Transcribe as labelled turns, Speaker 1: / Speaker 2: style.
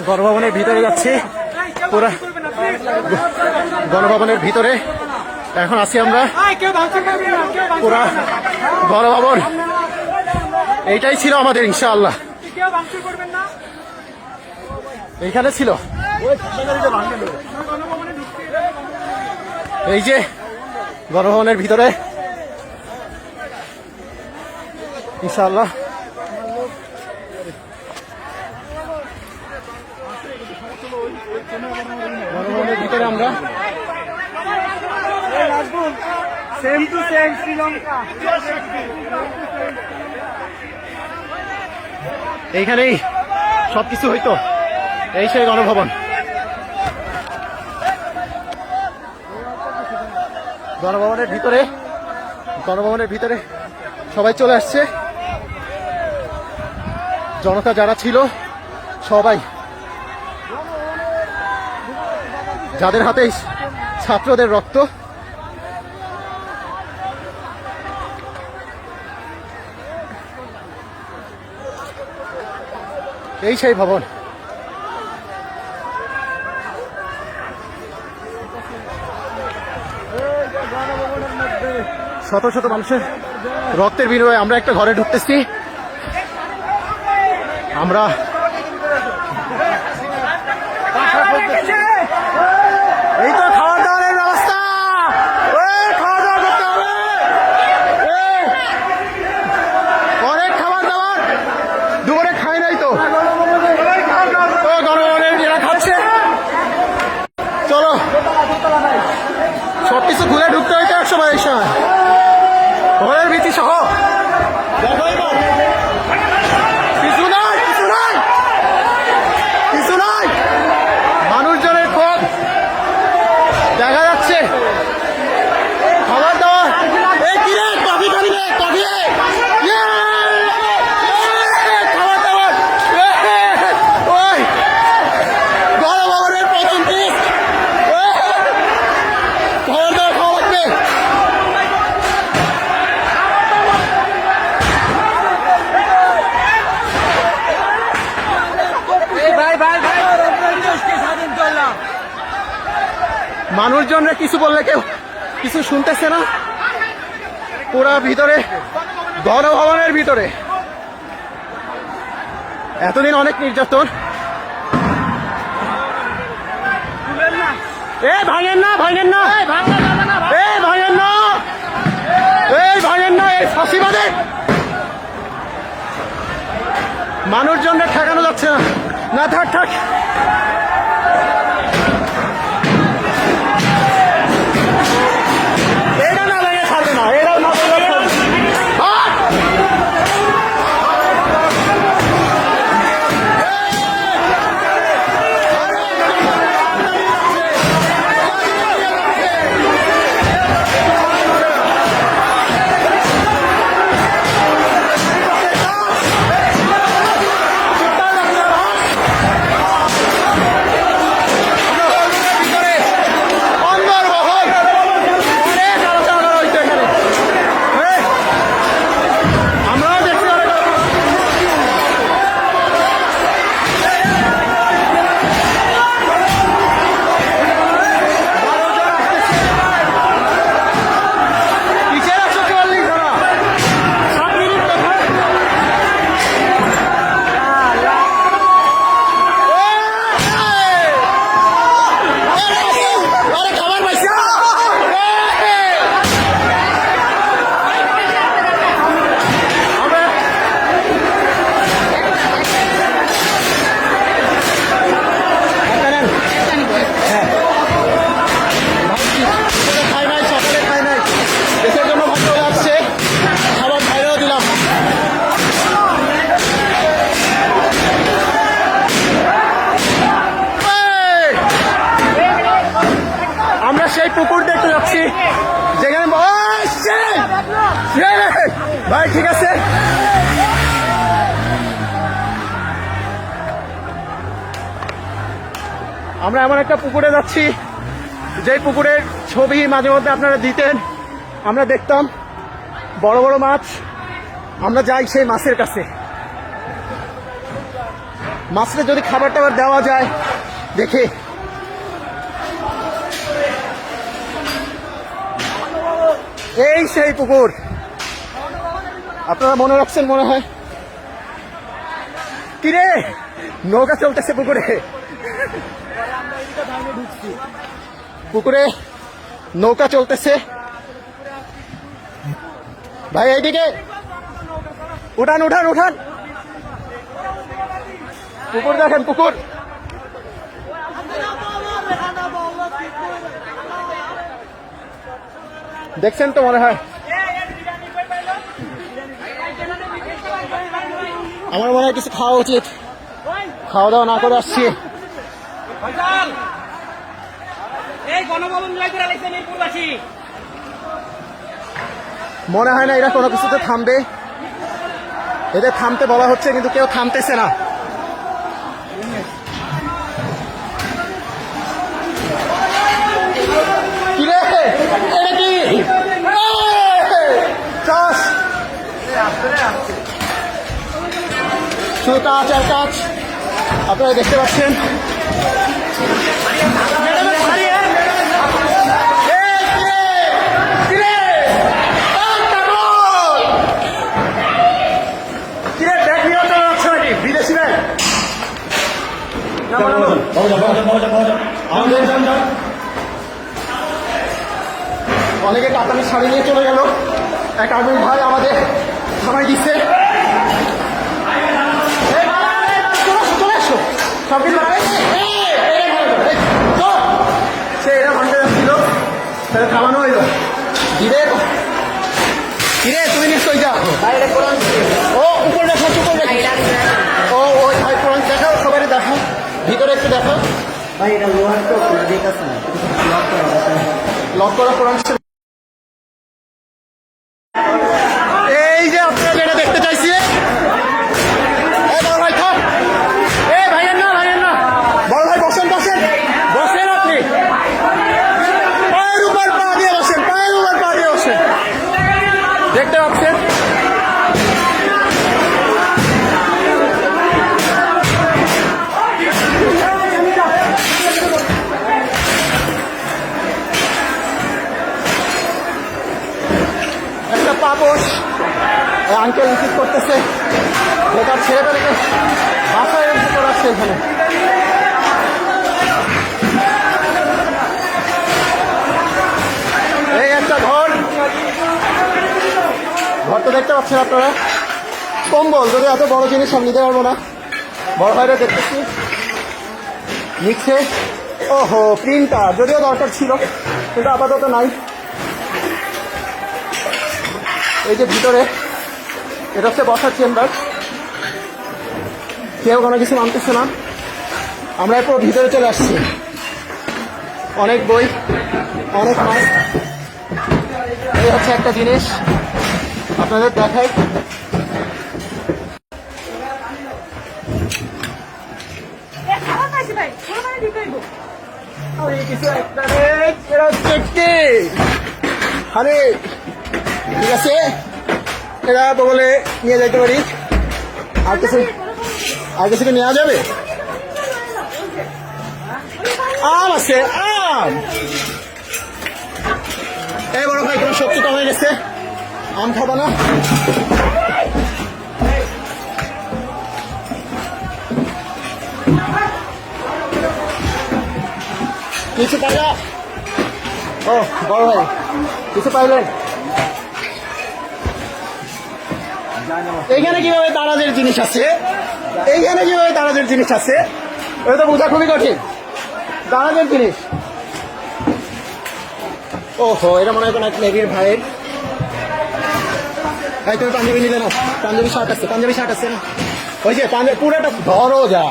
Speaker 1: গণভবনের ভিতরে যাচ্ছি, পুরা গণভবনের ভিতরে এখন আছি আমরা। পুরা গণভবন এইটাই ছিল আমাদের, ইনশাআল্লাহ এইখানে ছিল। এই যে গণভবনের ভিতরে ইনশাআল্লাহ গণভবনের ভিতরে আমরা সেম টু সেম শ্রীলঙ্কা। এইখানেই সবকিছু হইতো, এই সেই গণভবন। গণভবনের ভিতরে সবাই চলে আসছে, জনতা যারা ছিল সবাই, যাদের হাতে ছাত্রদের রক্ত, এই সেই ভবন। শত শত মানুষের রক্তের বিনিময়ে আমরা একটা ঘরে ঢুকতেছি। আমরা এই তো খাওয়া দাওয়ার ব্যবস্থা, খাওয়া দাওয়া করতে হবে, অনেক খাবার দাবার দুপুরে খাই নাই তো, গণভবনের যারা খাচ্ছে, চলো সবকিছু খুলে ঢুকতে হইতে এক সময়, এই সময় ঘরের ভীতি সহ কিছু নাই, মানুষজনের ক্ষোভ দেখা যাচ্ছে। খাবার দাবার কফি খাবি, কফি খাবার দাবার, ওই গণভবনের প্রথম পিস খাবার দাবার খাওয়া লাগবে। মানুষজনরা কিছু বললে কেউ কিছু শুনতেছে না। পুরা ভিতরে গণভবনের ভিতরে এতদিন অনেক নির্যাতন। ভাঙেন না, ভাঙেন না, ভাঙেন না, ভাঙেন না, এই ফাঁসিবাদে মানুষজনরা ঠেকানো যাচ্ছে না। না থাক থাক, সেই পুকুর দেখতে যাচ্ছি যেখানে ভাই ঠিক আছে। আমরা এমন একটা পুকুরে যাচ্ছি যে পুকুরের ছবি মাঝে মধ্যে আপনারা দিতেন, আমরা দেখতাম বড় বড় মাছ। আমরা যাই সেই মাছের কাছে, মাছটা যদি খাবার টাবার দেওয়া যায় দেখি। এই সেই পুকুর, আপনারা মনে রাখছেন মনে হয়। কিরে নৌকা চলতেছে পুকুরে, পুকুরে নৌকা চলতেছে ভাই। এইদিকে উঠান উঠান উঠান, পুকুর দেখেন পুকুর। দেখছেন তো মনে হয়। আমার মনে হয় কিছু খাওয়া উচিত, খাওয়া দাওয়া না করে আসছি। মনে হয় না এরা কোনো কিছুতে থামবে, এদের থামতে বলা হচ্ছে কিন্তু কেউ থামতেছে না। কিরে এটা কি চাষ, শুধু কাজ আর কাজ আপনারা দেখতে পাচ্ছেন। অনেকে কাতানি শাড়ি নিয়ে চলে গেল, এক আর্মি ভাই আমাদের থামাই দিচ্ছে। চলে আসো সব কিছু সে এরা ভাঙতে যাচ্ছিল, তাহলে থামানো হইল। ধীরে ধীরে তুমি নিশ্চয়ই যাও। ও উপরে দেখো, উপরে ও ওই ভাই কোরআন দেখাও, সবাই দেখাও, ভিতরে একটু দেখো ভাই। এটা লোহার তো দেখতেছে না, লক করা কোরআন। এই যে আপনারা যেটা দেখতে চাইছি, বড় ভাই থাক, ভাইয়ের না ভাইয়ের না, বড় ভাই বসেন বসেন বসেন, আপনি পায়ের উপর পা দিয়ে বসেন, পায়ের উপর পা দিয়ে বসেন। দেখতে পাচ্ছেন একটা পাপোশ আঙ্কেল রিসিভ করতেছে, বেকার ছেড়ে পেলেকে বাসায় এসে করাচ্ছে এখানে। এই একটা ঘর, ঘরটা দেখতে পাচ্ছেন আপনারা। কম্বল, যদি এত বড় জিনিস আমি নিতে পারবো না, বড় ভাইরা দেখতেছি নিচ্ছে। ওহো প্রিন্টার, যদিও দরকার ছিল কিন্তু আপাতত নাই। এই যে ভিতরে এটা হচ্ছে বসার চেম্বার, কেউ কোনো কিছু মানতেছে না। আমরা এরপর ভিতরে চলে আসছি, অনেক বই, অনেক মাছ। এই হচ্ছে একটা জিনিস আপনাদের দেখাই। আরে ঠিক আছে, এরা বলে নিয়ে যাইতে পারি। আর কিছু কি নেওয়া যাবে? আম আছে, আম। এই বড় ভাই তোমার শক্তি কমে গেছে, আম খাবা না? কিছু পাইলা? ও বড় ভাই কিছু পাইলেন? এইখানে কিভাবে দারাজের জিনিস আছে, এইখানে কিভাবে দারাজের জিনিস আছে, এটা তো বোঝা খুবই কঠিন। দারাজের জিনিস, ওহো এটা মনে হয় কোনো এক নেভির ভাইয়ের। ভাই তুমি পাঞ্জাবি নিলে না? পাঞ্জাবি শার্ট আছে, পাঞ্জাবি শার্ট আছে না? ওই যে পাঞ্জাবি পুরোটা ধরো যা।